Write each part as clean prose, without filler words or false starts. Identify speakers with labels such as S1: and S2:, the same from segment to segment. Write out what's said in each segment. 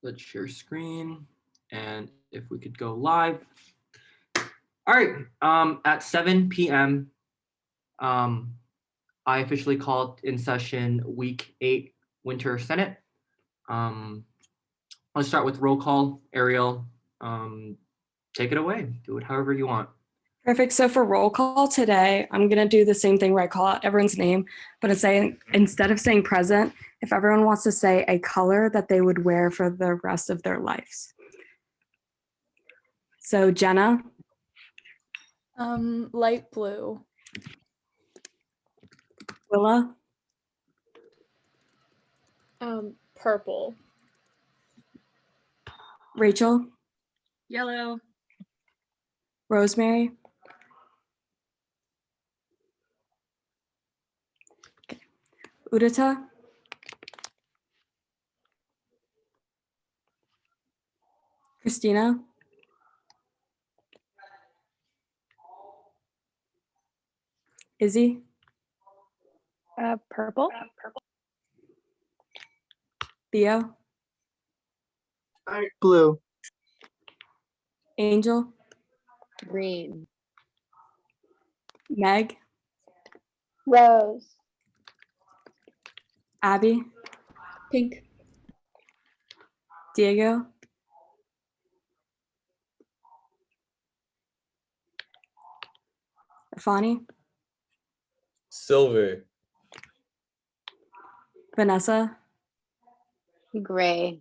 S1: Let's share screen. And if we could go live. All right, at 7 p.m., I officially called in session week 8 Winter Senate. Let's start with roll call. Ariel, take it away. Do it however you want.
S2: Perfect. So for roll call today, I'm going to do the same thing where I call out everyone's name, but instead of saying present, if everyone wants to say a color that they would wear for the rest of their lives. So Jenna.
S3: Light blue.
S2: Willa.
S3: Purple.
S2: Rachel.
S4: Yellow.
S2: Rosemary. Okay. Udita. Christina. Izzy.
S3: Purple.
S2: Theo.
S5: Blue.
S2: Angel.
S6: Green.
S2: Meg.
S6: Rose.
S2: Abby.
S3: Pink.
S2: Diego. Fani.
S7: Silver.
S2: Vanessa.
S6: Gray.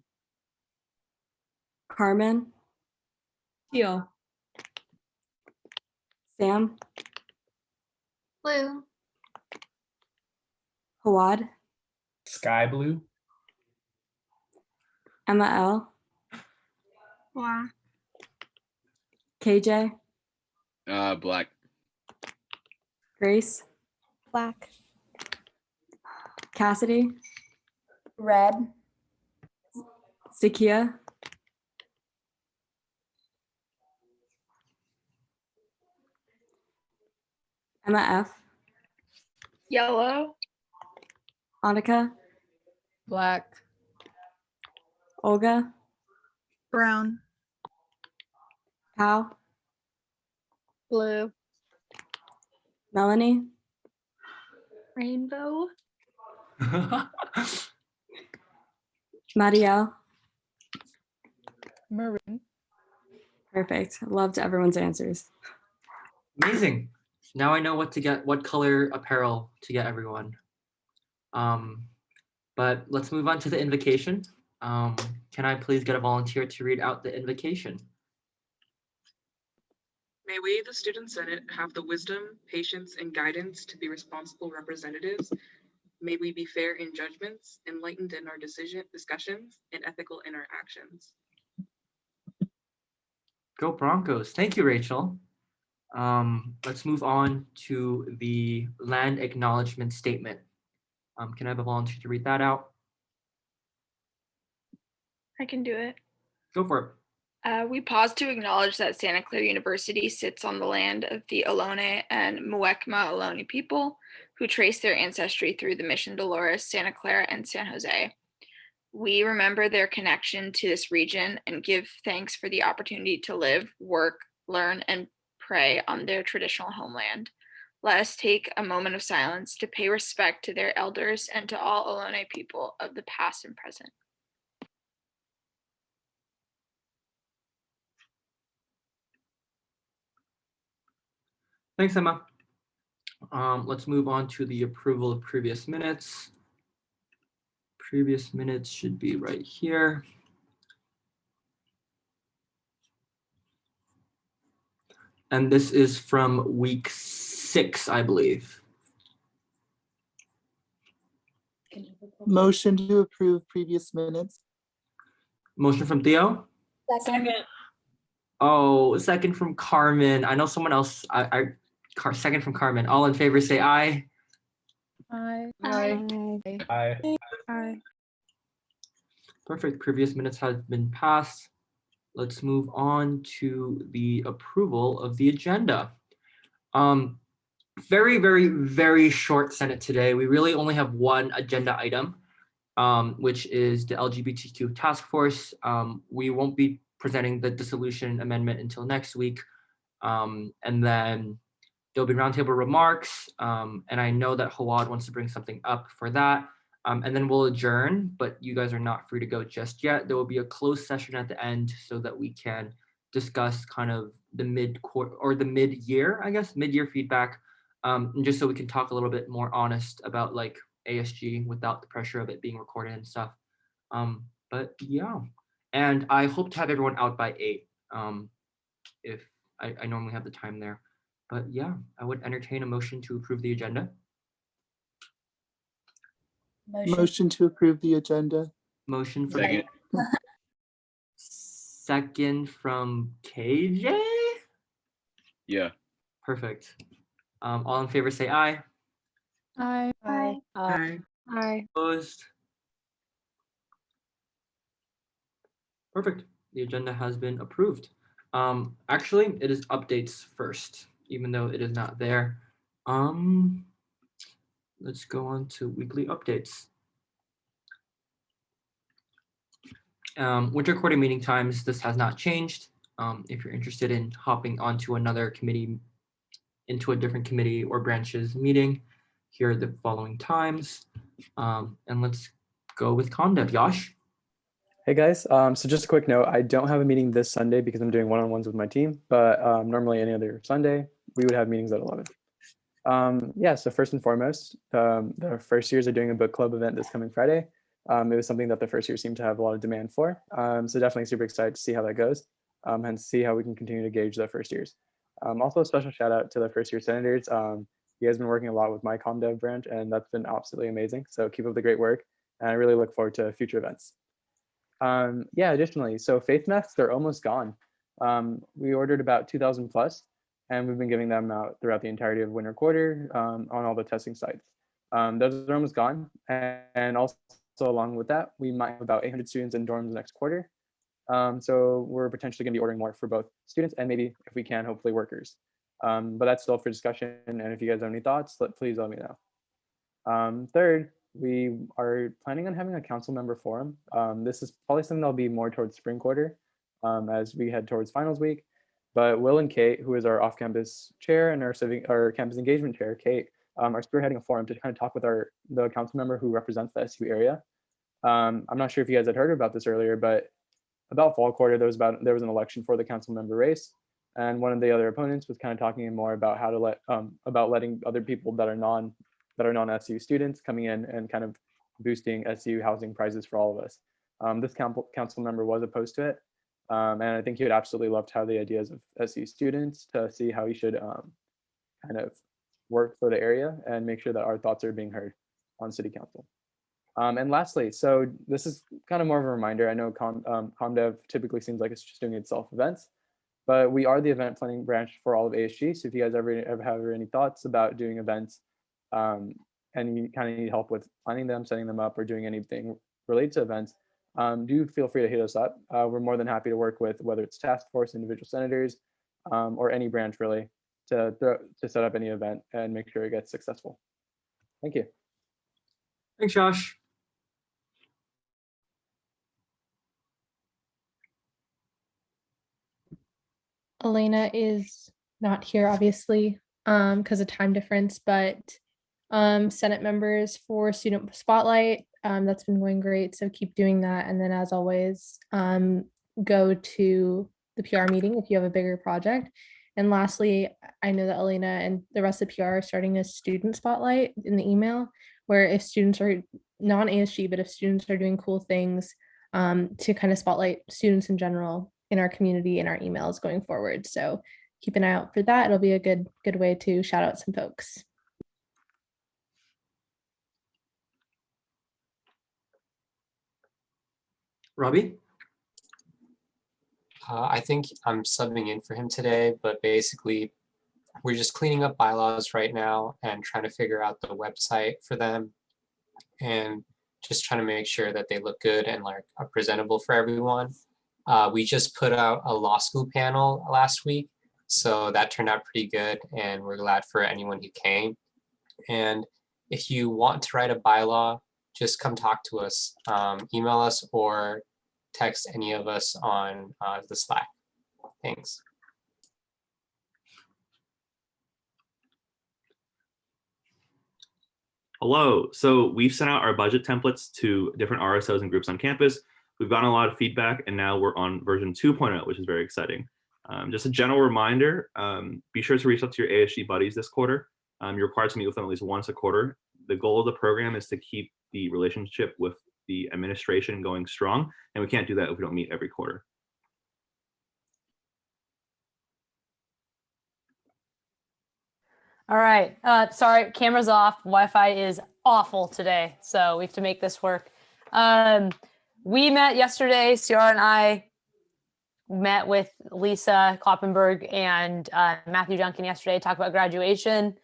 S2: Carmen.
S4: Teal.
S2: Sam.
S4: Blue.
S2: Hawad.
S7: Sky blue.
S2: Emma L.
S4: Black.
S2: KJ.
S8: Black.
S2: Grace.
S3: Black.
S2: Cassidy.
S3: Red.
S2: Zakia. Emma F.
S4: Yellow.
S2: Annika.
S3: Black.
S2: Olga.
S4: Brown.
S2: Pal.
S6: Blue.
S2: Melanie.
S4: Rainbow.
S2: Marielle.
S3: Maroon.
S2: Perfect. Loved everyone's answers.
S1: Amazing. Now I know what color apparel to get everyone. But let's move on to the invocation. Can I please get a volunteer to read out the invocation?
S9: May we, the Student Senate, have the wisdom, patience, and guidance to be responsible representatives. May we be fair in judgments, enlightened in our discussions, and ethical in our actions.
S1: Go Broncos. Thank you, Rachel. Let's move on to the land acknowledgement statement. Can I have a volunteer to read that out?
S4: I can do it.
S1: Go for it.
S4: We pause to acknowledge that Santa Clara University sits on the land of the Ohlone and Muwekma Ohlone people who trace their ancestry through the Mission Dolores, Santa Clara, and San Jose. We remember their connection to this region and give thanks for the opportunity to live, work, learn, and pray on their traditional homeland. Let us take a moment of silence to pay respect to their elders and to all Ohlone people of the past and present.
S1: Thanks, Emma. Let's move on to the approval of previous minutes. Previous minutes should be right here. And this is from week 6, I believe.
S5: Motion to approve previous minutes.
S1: Motion from Theo.
S4: Second.
S1: Oh, second from Carmen. I know someone else. Second from Carmen. All in favor say aye.
S3: Aye.
S7: Aye.
S1: Perfect. Previous minutes have been passed. Let's move on to the approval of the agenda. Very, very, very short Senate today. We really only have one agenda item. which is the LGBTQ task force. We won't be presenting the dissolution amendment until next week. And then there'll be roundtable remarks. And I know that Hawad wants to bring something up for that. And then we'll adjourn, but you guys are not free to go just yet. There will be a closed session at the end so that we can discuss kind of the mid-quarter or the mid-year, I guess, mid-year feedback. And just so we can talk a little bit more honest about like ASG without the pressure of it being recorded and stuff. But yeah, and I hope to have everyone out by 8. If I normally have the time there. But yeah, I would entertain a motion to approve the agenda.
S5: Motion to approve the agenda.
S1: Motion from
S8: Second.
S1: second from KJ.
S8: Yeah.
S1: Perfect. All in favor say aye.
S3: Aye.
S6: Aye.
S9: Aye.
S6: Aye.
S1: Opposed. Perfect. The agenda has been approved. Actually, it is updates first, even though it is not there. Let's go on to weekly updates. Winter quarter meeting times, this has not changed. If you're interested in hopping onto another committee, into a different committee or branches meeting, here are the following times. And let's go with ComDev. Yash?
S10: Hey guys, so just a quick note, I don't have a meeting this Sunday because I'm doing one-on-ones with my team, but normally any other Sunday, we would have meetings at 11. Yeah, so first and foremost, the first years are doing a book club event this coming Friday. It was something that the first year seemed to have a lot of demand for. So definitely super excited to see how that goes and see how we can continue to gauge the first years. Also a special shout out to the first year senators. You guys have been working a lot with my ComDev branch and that's been absolutely amazing. So keep up the great work and I really look forward to future events. Yeah, additionally, so faith masks, they're almost gone. We ordered about 2,000 plus, and we've been giving them out throughout the entirety of winter quarter on all the testing sites. Those are almost gone. And also along with that, we might have about 800 students in dorms next quarter. So we're potentially gonna be ordering more for both students and maybe if we can, hopefully workers. But that's still for discussion. And if you guys have any thoughts, please let me know. Third, we are planning on having a council member forum. This is probably something that'll be more towards spring quarter as we head towards finals week. But Will and Kate, who is our off-campus chair and our campus engagement chair, Kate, are spearheading a forum to kind of talk with the council member who represents the SU area. I'm not sure if you guys had heard about this earlier, but about fall quarter, there was an election for the council member race. And one of the other opponents was kind of talking more about how to about letting other people that are non-SU students coming in and kind of boosting SU housing prices for all of us. This council member was opposed to it. And I think he would absolutely love to have the ideas of SU students to see how he should kind of work for the area and make sure that our thoughts are being heard on city council. And lastly, so this is kind of more of a reminder. I know ComDev typically seems like it's just doing itself events, but we are the event planning branch for all of ASG. So if you guys ever have any thoughts about doing events and you kind of need help with planning them, setting them up, or doing anything related to events, do feel free to hit us up. We're more than happy to work with whether it's task force, individual senators, or any branch really to set up any event and make sure it gets successful. Thank you.
S1: Thanks, Josh.
S3: Elena is not here, obviously, because of time difference, but Senate members for Student Spotlight, that's been going great. So keep doing that. And then as always, go to the PR meeting if you have a bigger project. And lastly, I know that Elena and the rest of PR are starting a student spotlight in the email, where if students are non-ASG, but if students are doing cool things to kind of spotlight students in general in our community and our emails going forward. So keep an eye out for that. It'll be a good way to shout out some folks.
S1: Robbie?
S11: I think I'm subbing in for him today, but basically we're just cleaning up bylaws right now and trying to figure out the website for them and just trying to make sure that they look good and like are presentable for everyone. We just put out a law school panel last week, so that turned out pretty good and we're glad for anyone who came. And if you want to write a bylaw, just come talk to us, email us or text any of us on the Slack. Thanks.
S12: Hello. So we've sent out our budget templates to different RSOs and groups on campus. We've gotten a lot of feedback, and now we're on version 2.0, which is very exciting. Just a general reminder, be sure to reach out to your ASG buddies this quarter. You're required to meet with them at least once a quarter. The goal of the program is to keep the relationship with the administration going strong, and we can't do that if we don't meet every quarter.
S13: All right. Sorry, camera's off. Wi-Fi is awful today, so we have to make this work. We met yesterday. Ciara and I met with Lisa Kloppenberg and Matthew Duncan yesterday to talk about graduation.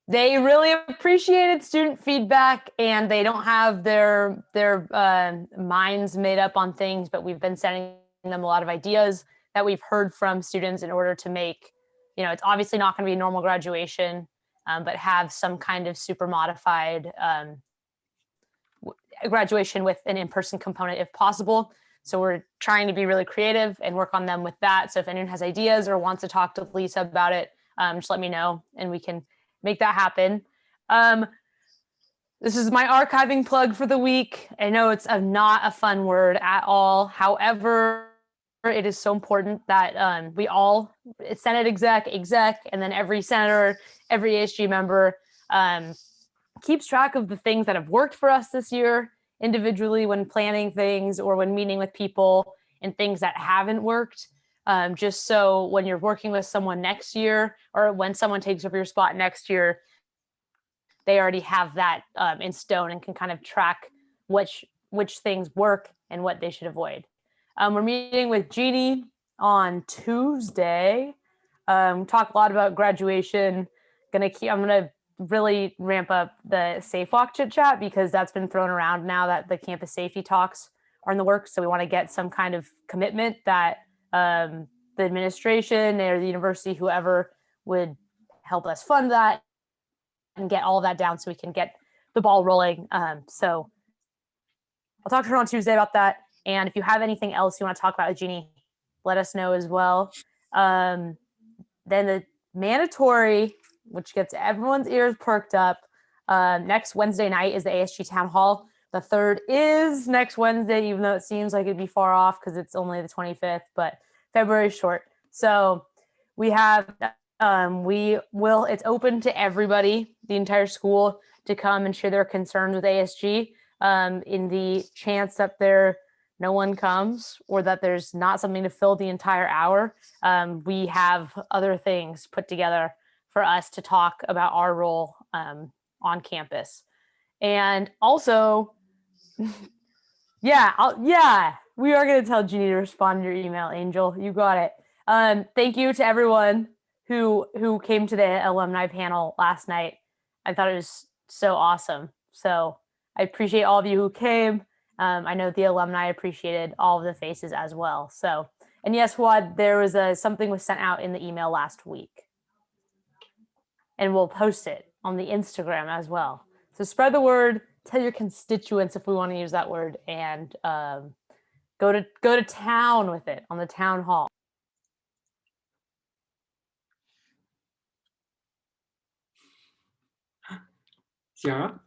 S13: They really appreciated student feedback, and they don't have their minds made up on things, but we've been sending them a lot of ideas that we've heard from students in order to make, it's obviously not going to be a normal graduation, but have some kind of super modified graduation with an in-person component if possible. So we're trying to be really creative and work on them with that. So if anyone has ideas or wants to talk to Lisa about it, just let me know and we can make that happen. This is my archiving plug for the week. I know it's not a fun word at all. However, it is so important that we all, Senate exec, and then every senator, every ASG member keeps track of the things that have worked for us this year individually when planning things or when meeting with people, and things that haven't worked. Just so when you're working with someone next year, or when someone takes over your spot next year, they already have that in stone and can kind of track which things work and what they should avoid. We're meeting with Jeannie on Tuesday. Talk a lot about graduation. I'm gonna really ramp up the Safe Walk chit chat because that's been thrown around now that the campus safety talks are in the works. So we want to get some kind of commitment that the administration or the university, whoever, would help us fund that and get all of that down so we can get the ball rolling. So I'll talk to her on Tuesday about that. And if you have anything else you want to talk about with Jeannie, let us know as well. Then the mandatory, which gets everyone's ears perked up, next Wednesday night is the ASG Town Hall. The 3rd is next Wednesday, even though it seems like it'd be far off because it's only the 25th, but February is short. So we have, it's open to everybody, the entire school, to come and share their concerns with ASG. In the chance that no one comes or that there's not something to fill the entire hour, we have other things put together for us to talk about our role on campus. And also, we are going to tell Jeannie to respond to your email, Angel. You got it. Thank you to everyone who came to the alumni panel last night. I thought it was so awesome. So I appreciate all of you who came. I know the alumni appreciated all of the faces as well. So, and yes, Wad, there was something was sent out in the email last week. And we'll post it on the Instagram as well. So spread the word, tell your constituents, if we want to use that word, and go to town with it on the town hall.
S1: Ciara?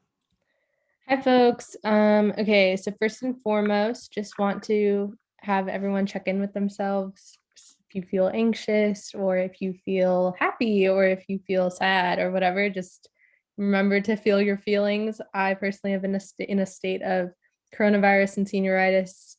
S3: Hi, folks. Okay, so first and foremost, just want to have everyone check in with themselves. If you feel anxious, or if you feel happy, or if you feel sad, or whatever, just remember to feel your feelings. I personally have been in a state of coronavirus and senioritis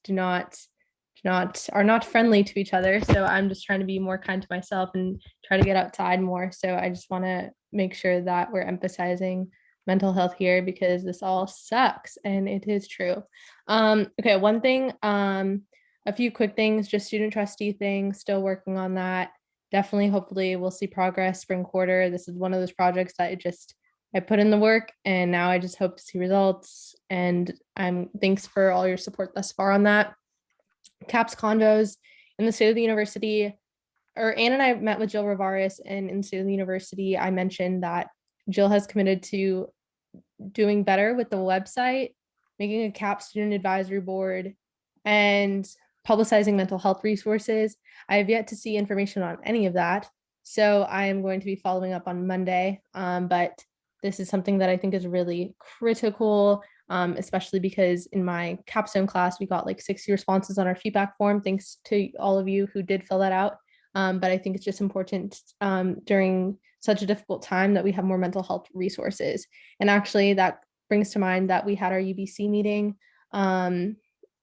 S3: are not friendly to each other. So I'm just trying to be more kind to myself and try to get outside more. So I just want to make sure that we're emphasizing mental health here because this all sucks, and it is true. Okay, one thing, a few quick things, just student trustee things, still working on that. Definitely, hopefully we'll see progress spring quarter. This is one of those projects that I put in the work, and now I just hope to see results. And thanks for all your support thus far on that. CAPS convos in the state of the university, Anne and I met with Jill Rivaris, and in the state of the university, I mentioned that Jill has committed to doing better with the website, making a CAP student advisory board, and publicizing mental health resources. I have yet to see information on any of that. So I am going to be following up on Monday. But this is something that I think is really critical, especially because in my capstone class, we got like 60 responses on our feedback form. Thanks to all of you who did fill that out. But I think it's just important during such a difficult time that we have more mental health resources. And actually that brings to mind that we had our UBC meeting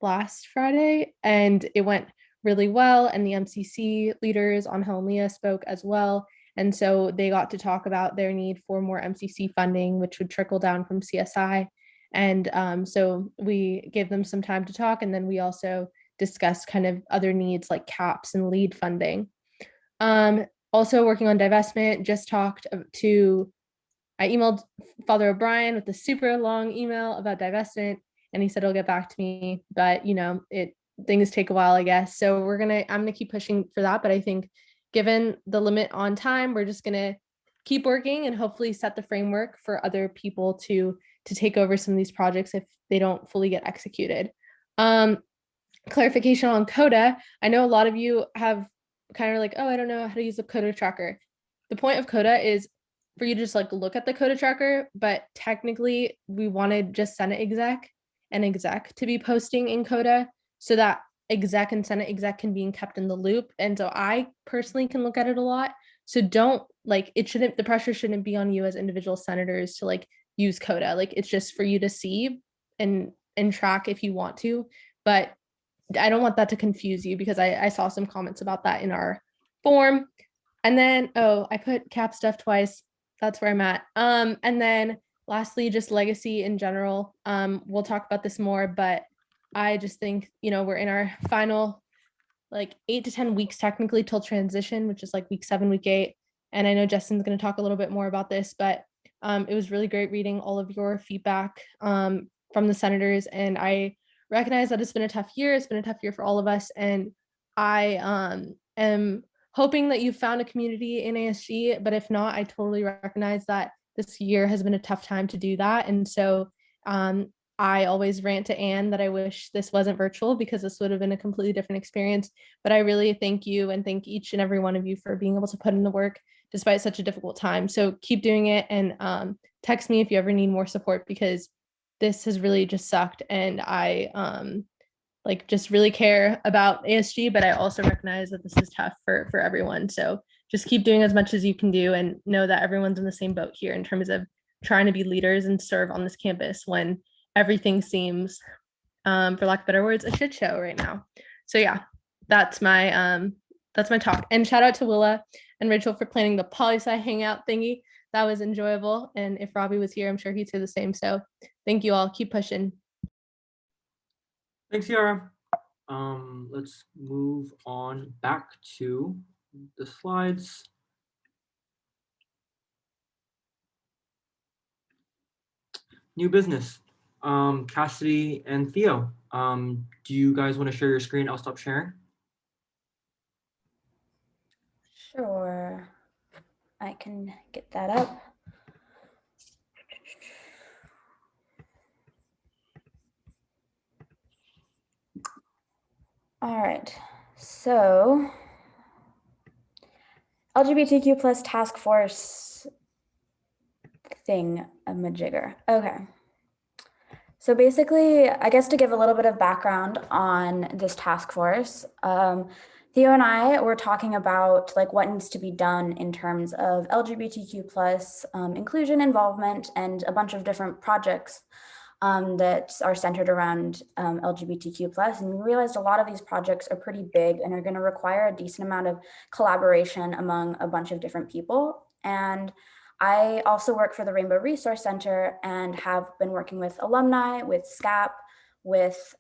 S3: last Friday, and it went really well. And the MCC leaders, Angel and Leah, spoke as well. And so they got to talk about their need for more MCC funding, which would trickle down from CSI. And so we gave them some time to talk. And then we also discussed kind of other needs like CAPS and LEAD funding. Also working on divestment, just talked to, I emailed Father O'Brien with a super long email about divestment, and he said he'll get back to me, but you know, things take a while, I guess. So I'm gonna keep pushing for that. But I think given the limit on time, we're just gonna keep working and hopefully set the framework for other people to take over some of these projects if they don't fully get executed. Clarification on Coda. I know a lot of you have kind of like, oh, I don't know how to use the Coda tracker. The point of Coda is for you to just like look at the Coda tracker, but technically we wanted just Senate exec and exec to be posting in Coda so that exec and Senate exec can be kept in the loop. And so I personally can look at it a lot. So don't like, the pressure shouldn't be on you as individual senators to like use Coda. Like it's just for you to see and track if you want to, but I don't want that to confuse you because I saw some comments about that in our form. And then, oh, I put CAP stuff twice. That's where I'm at. And then lastly, just legacy in general. We'll talk about this more, but I just think, you know, we're in our final like 8 to 10 weeks technically till transition, which is like week 7, week 8. And I know Justin's going to talk a little bit more about this, but it was really great reading all of your feedback from the senators. And I recognize that it's been a tough year. It's been a tough year for all of us. And I am hoping that you found a community in ASG, but if not, I totally recognize that this year has been a tough time to do that. And so I always rant to Anne that I wish this wasn't virtual because this would have been a completely different experience. But I really thank you and thank each and every one of you for being able to put in the work despite such a difficult time. So keep doing it and text me if you ever need more support because this has really just sucked. And I like just really care about ASG, but I also recognize that this is tough for everyone. So just keep doing as much as you can do and know that everyone's in the same boat here in terms of trying to be leaders and serve on this campus when everything seems, for lack of better words, a shit show right now. So yeah, that's my talk. And shout out to Willa and Rachel for planning the poli-sci hangout thingy. That was enjoyable. And if Robbie was here, I'm sure he'd say the same. So thank you all. Keep pushing.
S1: Thanks, Yara. Let's move on back to the slides. New business. Cassidy and Theo, do you guys want to share your screen? I'll stop sharing.
S14: Sure. I can get that up. All right, so LGBTQ plus task force thing-a-majigger. Okay. So basically, I guess to give a little bit of background on this task force, Theo and I were talking about like what needs to be done in terms of LGBTQ plus inclusion, involvement, and a bunch of different projects that are centered around LGBTQ plus. And we realized a lot of these projects are pretty big and are going to require a decent amount of collaboration among a bunch of different people. And I also work for the Rainbow Resource Center and have been working with alumni, with SCAP, with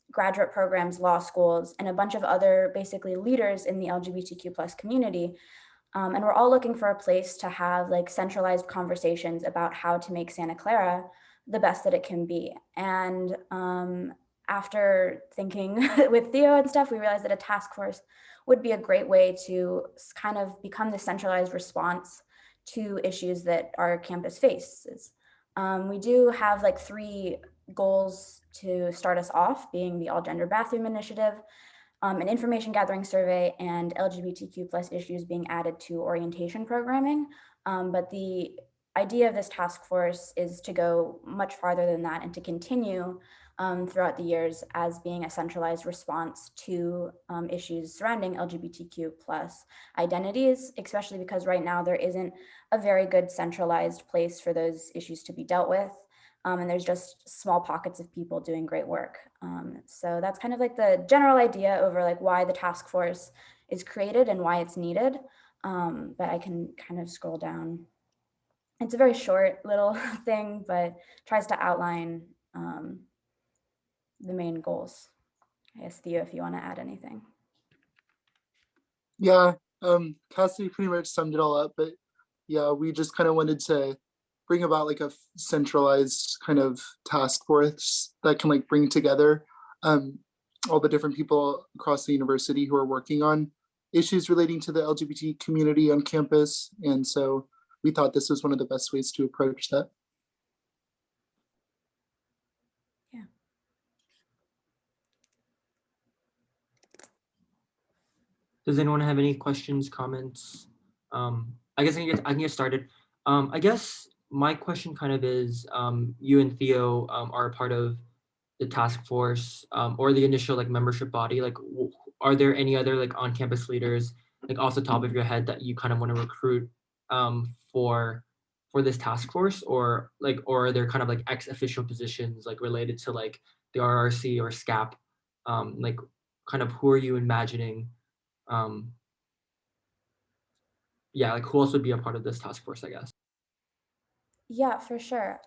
S14: graduate programs, law schools, and a bunch of other basically leaders in the LGBTQ plus community. And we're all looking for a place to have like centralized conversations about how to make Santa Clara the best that it can be. And after thinking with Theo and stuff, we realized that a task force would be a great way to kind of become the centralized response to issues that our campus faces. We do have like 3 goals to start us off, being the all gender bathroom initiative, an information gathering survey, and LGBTQ plus issues being added to orientation programming. But the idea of this task force is to go much farther than that and to continue throughout the years as being a centralized response to issues surrounding LGBTQ plus identities, especially because right now there isn't a very good centralized place for those issues to be dealt with. And there's just small pockets of people doing great work. So that's kind of like the general idea over like why the task force is created and why it's needed. But I can kind of scroll down. It's a very short little thing, but tries to outline the main goals. I guess Theo, if you want to add anything.
S5: Yeah, Cassidy pretty much summed it all up, but yeah, we just kind of wanted to bring about like a centralized kind of task force that can like bring together all the different people across the university who are working on issues relating to the LGBT community on campus. And so we thought this was one of the best ways to approach that.
S14: Yeah.
S1: Does anyone have any questions, comments? I guess I can get started. I guess my question kind of is, you and Theo are a part of the task force or the initial like membership body. Like, are there any other like on-campus leaders, like off the top of your head, that you kind of want to recruit for this task force, or are there kind of like ex-official positions like related to like the RRC or SCAP? Like, kind of who are you imagining? Yeah, like who else would be a part of this task force, I guess?
S14: Yeah, for sure.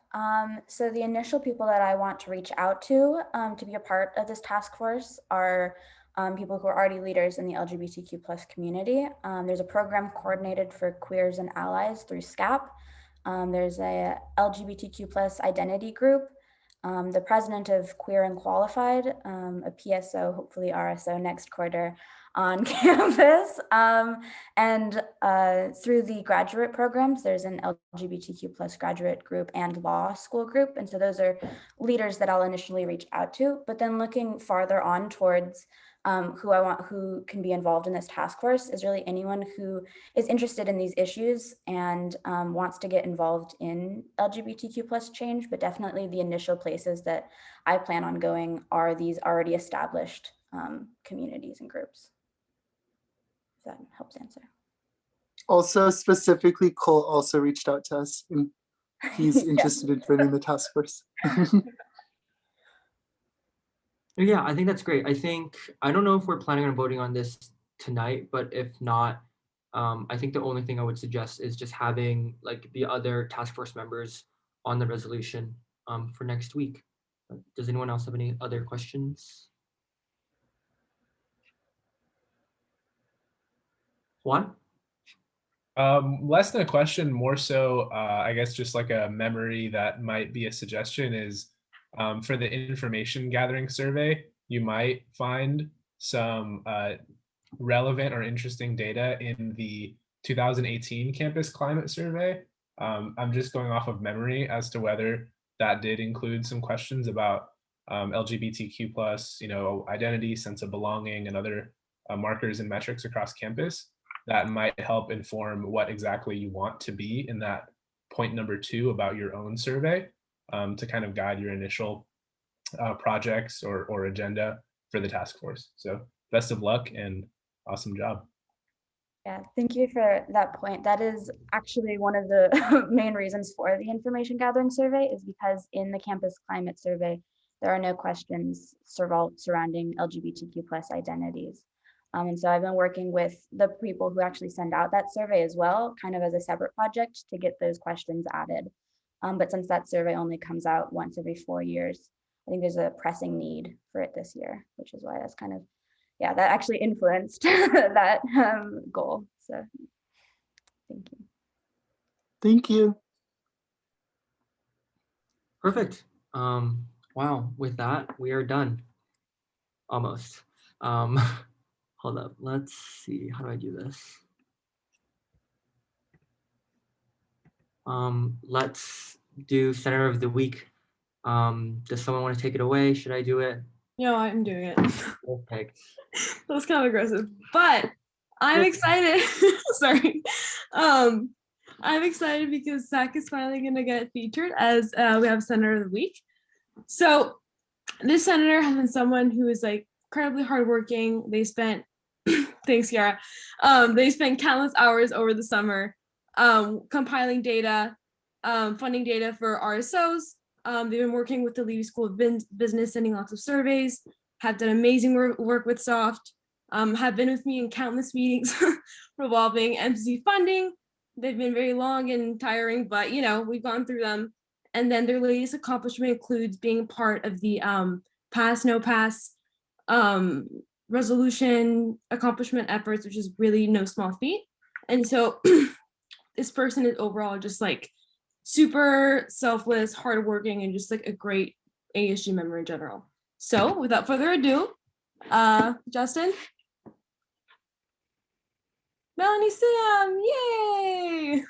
S14: So the initial people that I want to reach out to be a part of this task force are people who are already leaders in the LGBTQ plus community. There's a program coordinated for queers and allies through SCAP. There's a LGBTQ plus identity group, the president of Queer and Qualified, a PSO, hopefully RSO next quarter on campus. And through the graduate programs, there's an LGBTQ plus graduate group and law school group. And so those are leaders that I'll initially reach out to, but then looking farther on towards who can be involved in this task force is really anyone who is interested in these issues and wants to get involved in LGBTQ plus change, but definitely the initial places that I plan on going are these already established communities and groups. If that helps answer.
S5: Also, specifically, Cole also reached out to us and he's interested in joining the task force.
S1: Yeah, I think that's great. I don't know if we're planning on voting on this tonight, but if not, I think the only thing I would suggest is just having like the other task force members on the resolution for next week. Does anyone else have any other questions? Juan?
S7: Less than a question, more so, I guess just like a memory that might be a suggestion is for the information gathering survey, you might find some relevant or interesting data in the 2018 campus climate survey. I'm just going off of memory as to whether that did include some questions about LGBTQ plus, identity, sense of belonging, and other markers and metrics across campus that might help inform what exactly you want to be in that point number 2 about your own survey to kind of guide your initial projects or agenda for the task force. So best of luck and awesome job.
S14: Yeah, thank you for that point. That is actually one of the main reasons for the information gathering survey, is because in the campus climate survey, there are no questions surrounding LGBTQ plus identities. And so I've been working with the people who actually send out that survey as well, kind of as a separate project to get those questions added. But since that survey only comes out once every 4 years, I think there's a pressing need for it this year, which is why that's kind of, yeah, that actually influenced that goal. So thank you.
S5: Thank you.
S1: Perfect. Wow, with that, we are done. Almost. Hold up, let's see, how do I do this? Let's do Center of the Week. Does someone want to take it away? Should I do it?
S2: No, I'm doing it.
S1: Perfect.
S2: That was kind of aggressive, but I'm excited. Sorry. I'm excited because Zach is finally going to get featured as we have Senator of the Week. So this senator has been someone who is like incredibly hardworking. They spent, thanks, Kiara. They spent countless hours over the summer compiling data, funding data for RSOs. They've been working with the Levy School of Business, sending lots of surveys, have done amazing work with SOFT, have been with me in countless meetings revolving MCC funding. They've been very long and tiring, but you know, we've gone through them. And then their latest accomplishment includes being part of the pass, no pass resolution accomplishment efforts, which is really no small feat. And so this person is overall just like super selfless, hardworking, and just like a great ASG member in general. So without further ado, Justin. Melanie Sam, yay!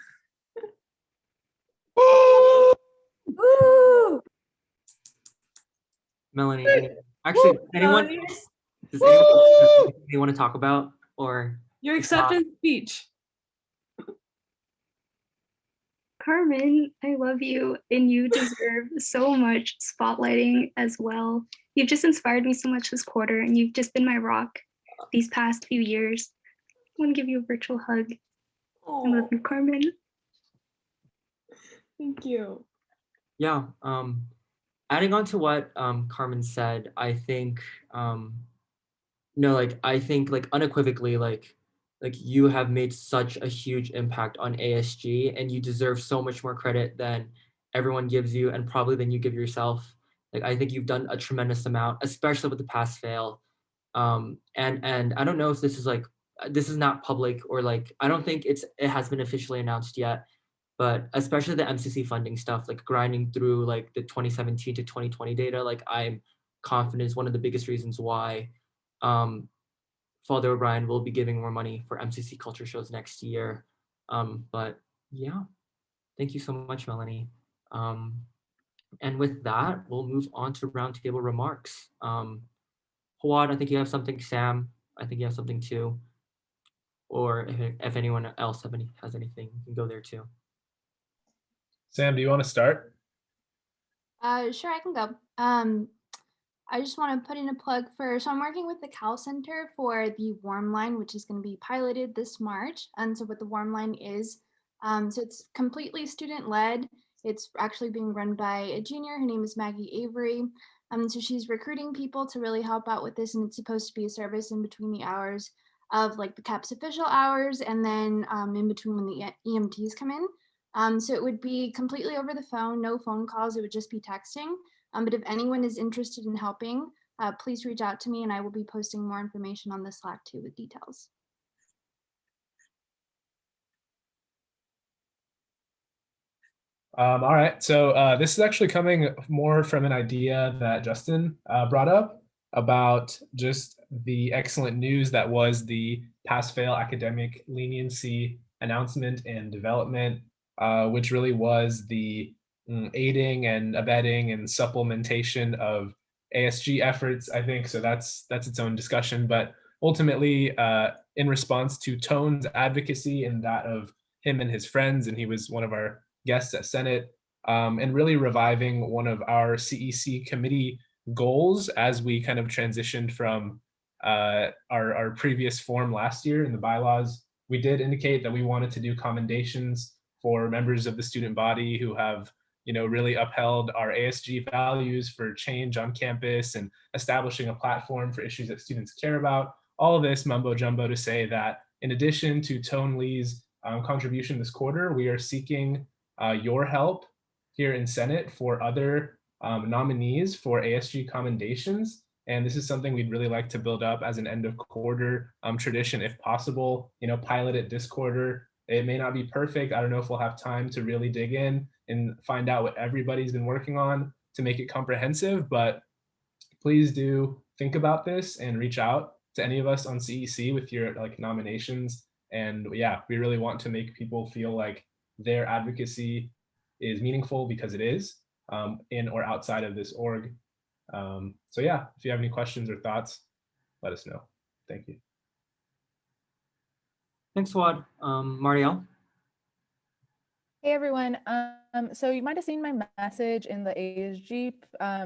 S14: Woo!
S1: Melanie, actually, anyone?
S2: Melanie.
S1: Does anyone have anything they want to talk about or?
S2: Your acceptance speech.
S15: Carmen, I love you and you deserve so much spotlighting as well. You've just inspired me so much this quarter and you've just been my rock these past few years. I want to give you a virtual hug. I love you, Carmen.
S2: Thank you.
S1: Yeah, adding on to what Carmen said, I think I think unequivocally like you have made such a huge impact on ASG and you deserve so much more credit than everyone gives you and probably than you give yourself. Like I think you've done a tremendous amount, especially with the pass fail. And I don't know if this is not public or like I don't think it has been officially announced yet, but especially the MCC funding stuff, like grinding through like the 2017 to 2020 data, like I'm confident is one of the biggest reasons why Father O'Brien will be giving more money for MCC culture shows next year. But yeah, thank you so much, Melanie. And with that, we'll move on to roundtable remarks. Hawad, I think you have something. Sam, I think you have something too. Or if anyone else has anything, you can go there too.
S7: Sam, do you want to start?
S16: Sure, I can go. I just want to put in a plug so I'm working with the Cal Center for the Warm Line, which is going to be piloted this March. And so what the Warm Line is, so it's completely student-led. It's actually being run by a junior. Her name is Maggie Avery. So she's recruiting people to really help out with this, and it's supposed to be a service in between the hours of like the CAPS official hours and then in between when the EMTs come in. So it would be completely over the phone, no phone calls, it would just be texting. But if anyone is interested in helping, please reach out to me and I will be posting more information on the Slack too with details.
S7: All right, so this is actually coming more from an idea that Justin brought up about just the excellent news that was the pass-fail academic leniency announcement and development, which really was the aiding and abetting and supplementation of ASG efforts, I think. So that's its own discussion. But ultimately, in response to Tone's advocacy and that of him and his friends, and he was one of our guests at Senate, and really reviving one of our CEC committee goals as we kind of transitioned from our previous form last year in the bylaws. We did indicate that we wanted to do commendations for members of the student body who have really upheld our ASG values for change on campus and establishing a platform for issues that students care about. All of this mumbo jumbo to say that in addition to Tone Lee's contribution this quarter, we are seeking your help here in Senate for other nominees for ASG commendations. And this is something we'd really like to build up as an end of quarter tradition, if possible, pilot it this quarter. It may not be perfect. I don't know if we'll have time to really dig in and find out what everybody's been working on to make it comprehensive, but please do think about this and reach out to any of us on CEC with your nominations. And yeah, we really want to make people feel like their advocacy is meaningful, because it is, in or outside of this org. So yeah, if you have any questions or thoughts, let us know. Thank you.
S1: Thanks, Wad. Marielle?
S17: Hey everyone. So you might have seen my message in the ASG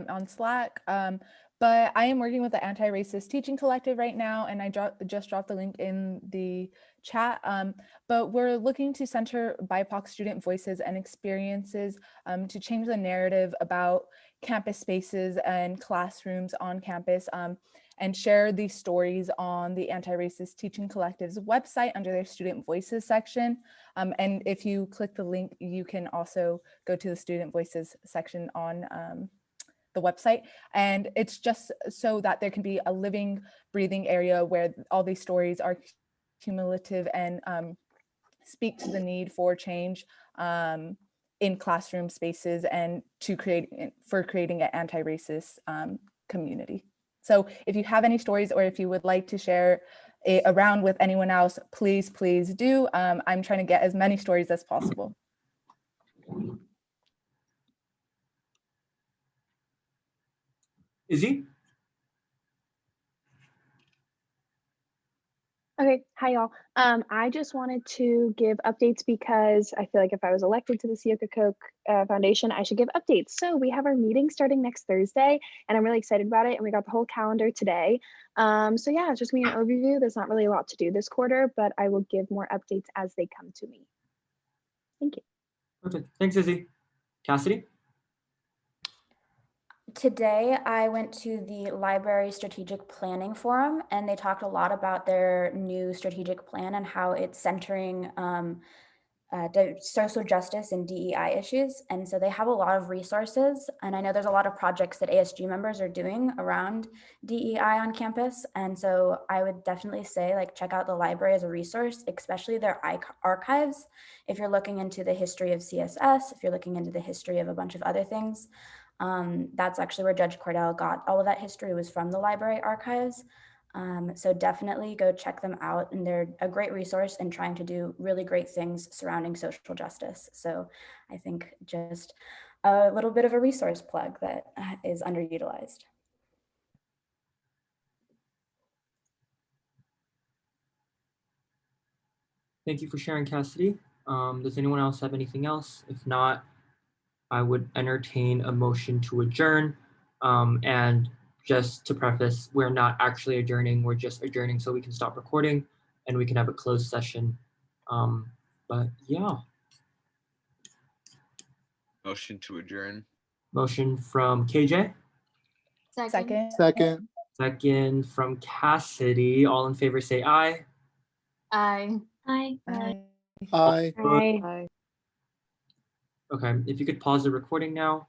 S17: on Slack, but I am working with the Anti-Racist Teaching Collective right now, and I just dropped the link in the chat. But we're looking to center BIPOC student voices and experiences to change the narrative about campus spaces and classrooms on campus, and share these stories on the Anti-Racist Teaching Collective's website under their Student Voices section. And if you click the link, you can also go to the Student Voices section on the website. And it's just so that there can be a living, breathing area where all these stories are cumulative and speak to the need for change in classroom spaces and creating an anti-racist community. So if you have any stories, or if you would like to share it around with anyone else, please do. I'm trying to get as many stories as possible.
S1: Izzy?
S18: Okay, hi y'all. I just wanted to give updates because I feel like if I was elected to the Keokuk Foundation, I should give updates. So we have our meeting starting next Thursday, and I'm really excited about it. And we got the whole calendar today. So yeah, it's just me an overview. There's not really a lot to do this quarter, but I will give more updates as they come to me. Thank you.
S1: Perfect. Thanks, Izzy. Cassidy?
S14: Today, I went to the Library Strategic Planning Forum, and they talked a lot about their new strategic plan and how it's centering social justice and DEI issues. And so they have a lot of resources. And I know there's a lot of projects that ASG members are doing around DEI on campus. And so I would definitely say, like, check out the library as a resource, especially their archives. If you're looking into the history of CSS, if you're looking into the history of a bunch of other things, that's actually where Judge Cordell got all of that history, was from the library archives. So definitely go check them out, and they're a great resource in trying to do really great things surrounding social justice. So I think just a little bit of a resource plug that is underutilized.
S1: Thank you for sharing, Cassidy. Does anyone else have anything else? If not, I would entertain a motion to adjourn. And just to preface, we're not actually adjourning, we're just adjourning so we can stop recording and we can have a closed session. But yeah.
S8: Motion to adjourn.
S1: Motion from KJ.
S16: Second.
S5: Second.
S1: Second from Cassidy. All in favor say aye.
S16: Aye.
S6: Aye.
S5: Aye.
S6: Aye.
S1: Okay, if you could pause the recording now.